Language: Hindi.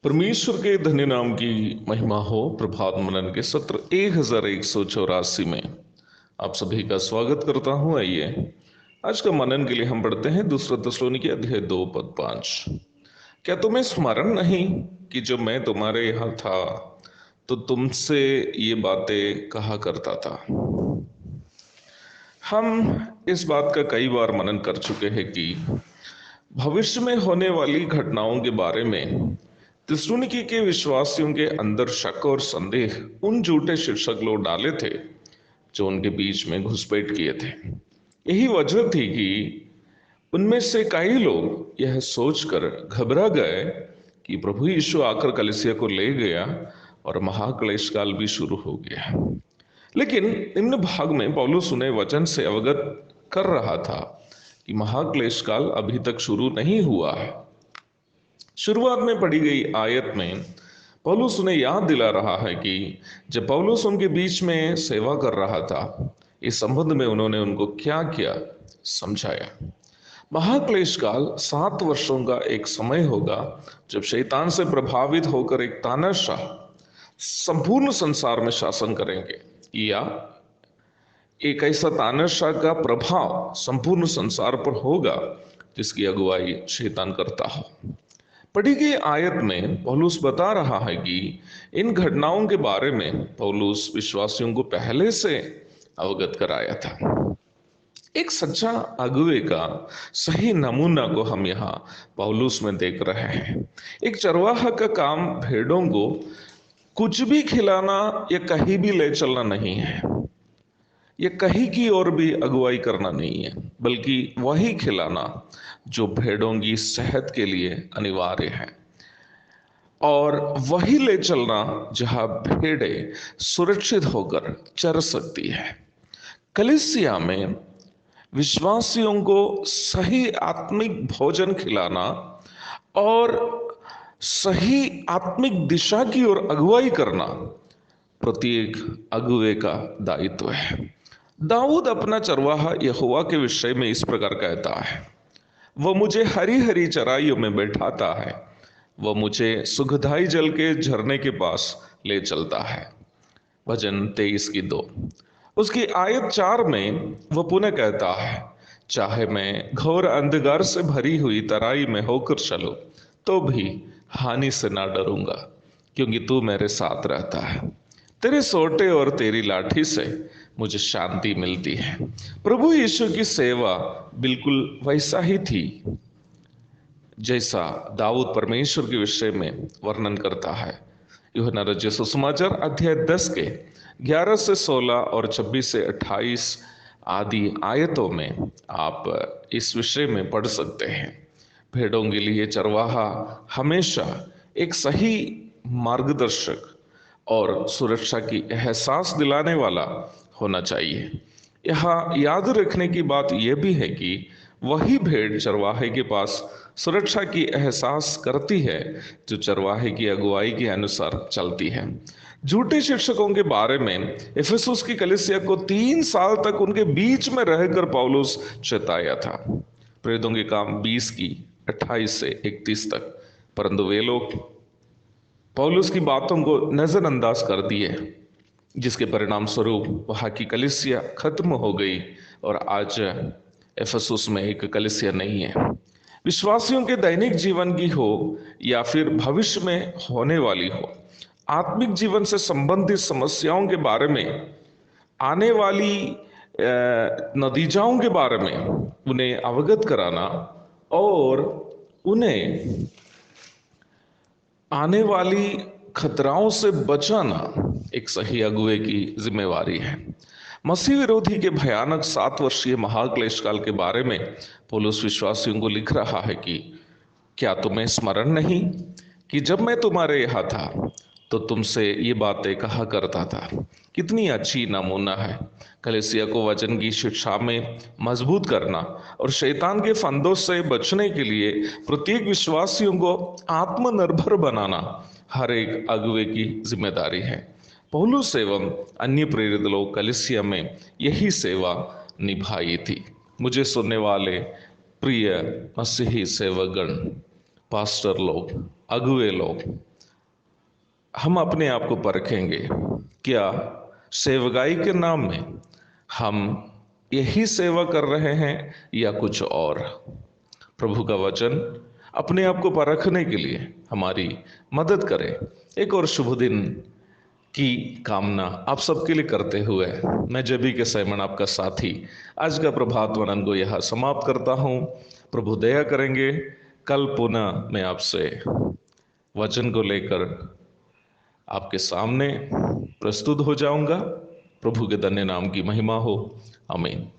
परमेश्वर के धन्य नाम की महिमा हो। प्रभात मनन के सत्र 1184 में आप सभी का स्वागत करता हूं। आइए आज का मनन के लिए हम पढ़ते हैं दूसरा थिस्सलुनीके अध्याय 2 पद 5। क्या तुम्हें स्मरण नहीं कि जब मैं तुम्हारे यहाँ था तो तुमसे ये बातें कहा करता था। हम इस बात का कई बार मनन कर चुके हैं कि भविष्य में होने वाली घटनाओं के बारे में थिस्सलुनीके के विश्वासियों के अंदर शक और संदेह उन झूठे शिक्षक लोग डाले थे जो उनके बीच में घुसपैठ किए थे। यही वजह थी कि उनमें से कई लोग यह सोचकर घबरा गए कि प्रभु यीशु आकर कलीसिया को ले गया और महाक्लेश काल भी शुरू हो गया। लेकिन निम्न भाग में पौलुस उन्हें वचन से अवगत कर रहा था कि महाक्लेश काल अभी तक शुरू नहीं हुआ है। शुरुआत में पढ़ी गई आयत में पौलुस उन्हें याद दिला रहा है कि जब पौलुस उनके बीच में सेवा कर रहा था, इस संबंध में उन्होंने उनको क्या क्या समझाया। महाक्लेश काल 7 वर्षों का एक समय होगा जब शैतान से प्रभावित होकर एक तानाशाह संपूर्ण संसार में शासन करेंगे, या एक ऐसा तानाशाह का प्रभाव संपूर्ण संसार पर होगा जिसकी अगुवाई शैतान करता हो। पढ़ी गई आयत में पौलुस बता रहा है कि इन घटनाओं के बारे में पौलुस विश्वासियों को पहले से अवगत कराया था। एक सच्चा अगुवे का सही नमूना को हम यहाँ पौलुस में देख रहे हैं। एक चरवाहा का काम भेड़ों को कुछ भी खिलाना या कहीं भी ले चलना नहीं है, ये कहीं की ओर भी अगुवाई करना नहीं है, बल्कि वही खिलाना जो भेड़ों की सेहत के लिए अनिवार्य है, और वही ले चलना जहां भेड़ें सुरक्षित होकर चर सकती है। कलीसिया में विश्वासियों को सही आत्मिक भोजन खिलाना और सही आत्मिक दिशा की ओर अगुवाई करना प्रत्येक अगुवे का दायित्व है। दाऊद अपना चरवाहा यहोवा के विषय में इस प्रकार कहता है, वह मुझे हरी हरी चराइयों में बैठाता है, वह मुझे सुखदाई जल के झरने के पास ले चलता है। भजन 23:2। उसकी आयत 4 में वह पुनः कहता है, चाहे मैं घोर अंधकार से भरी हुई तराई में होकर चलूं तो भी हानि से ना डरूंगा, क्योंकि तू मेरे साथ रहता है। तेरे सोटे और तेरी लाठी से मुझे शांति मिलती है। प्रभु यीशु की सेवा बिल्कुल वैसा ही थी जैसा दाऊद परमेश्वर के विषय में वर्णन करता है। यूहन्ना रचित सुसमाचार अध्याय 10 के 11 से 16 और 26 से 28 आदि आयतों में आप इस विषय में पढ़ सकते हैं। भेड़ों के लिए चरवाहा हमेशा एक सही मार्गदर्शक और सुरक्षा की एहसास दिलाने वाला होना चाहिए। यहाँ याद रखने की बात यह भी है कि वही भेड़ चरवाहे के पास सुरक्षा की एहसास करती है जो चरवाहे की अगुवाई के अनुसार चलती है। झूठे शिक्षकों के बारे में इफिसुस की कलीसिया को 3 साल तक उनके बीच में रहकर पौलुस चेताया था। प्रेरितों के काम 20 की 28 से 31 तक। परंतु वे लोग पौलुस की बातों को नजरअंदाज कर दिए, जिसके परिणाम स्वरूप वहां की कलीसिया खत्म हो गई और आज इफिसुस में एक कलीसिया नहीं है। विश्वासियों के दैनिक जीवन की हो या फिर भविष्य में होने वाली हो, आत्मिक जीवन से संबंधित समस्याओं के बारे में, आने वाली नतीजाओं के बारे में उन्हें अवगत कराना और उन्हें आने वाली खतराओं से बचाना एक सही अगुवे की जिम्मेवारी है। मसीह विरोधी के भयानक 7 वर्षीय महाक्लेश काल के बारे में पौलुस विश्वासियों को लिख रहा है कि क्या तुम्हें स्मरण नहीं कि जब मैं तुम्हारे यहाँ था तो तुमसे ये बातें कहा करता था। कितनी अच्छी नमूना है। कलीसिया को वचन की शिक्षा में मजबूत करना और शैतान के फंदों से बचने के लिए प्रत्येक विश्वासियों को आत्मनिर्भर बनाना हर एक अगुवे की जिम्मेदारी है। पौलुस एवं अन्य प्रेरित लोग कलीसिया में यही सेवा निभाई थी। मुझे सुनने वाले प्रिय मसीही सेवकगण, पास्टर लोग, अगुवे लोग, हम अपने आप को परखेंगे, क्या सेवकाई के नाम में हम यही सेवा कर रहे हैं या कुछ और। प्रभु का वचन अपने आप को परखने के लिए हमारी मदद करे। एक और शुभ दिन की कामना आप सबके लिए करते हुए मैं जेबी के सैमन आपका साथी आज का प्रभात वंदन को यह समाप्त करता हूं। प्रभु दया करेंगे, कल पुनः मैं आपसे वचन को लेकर आपके सामने प्रस्तुत हो जाऊंगा। प्रभु के धन्य नाम की महिमा हो। आमीन।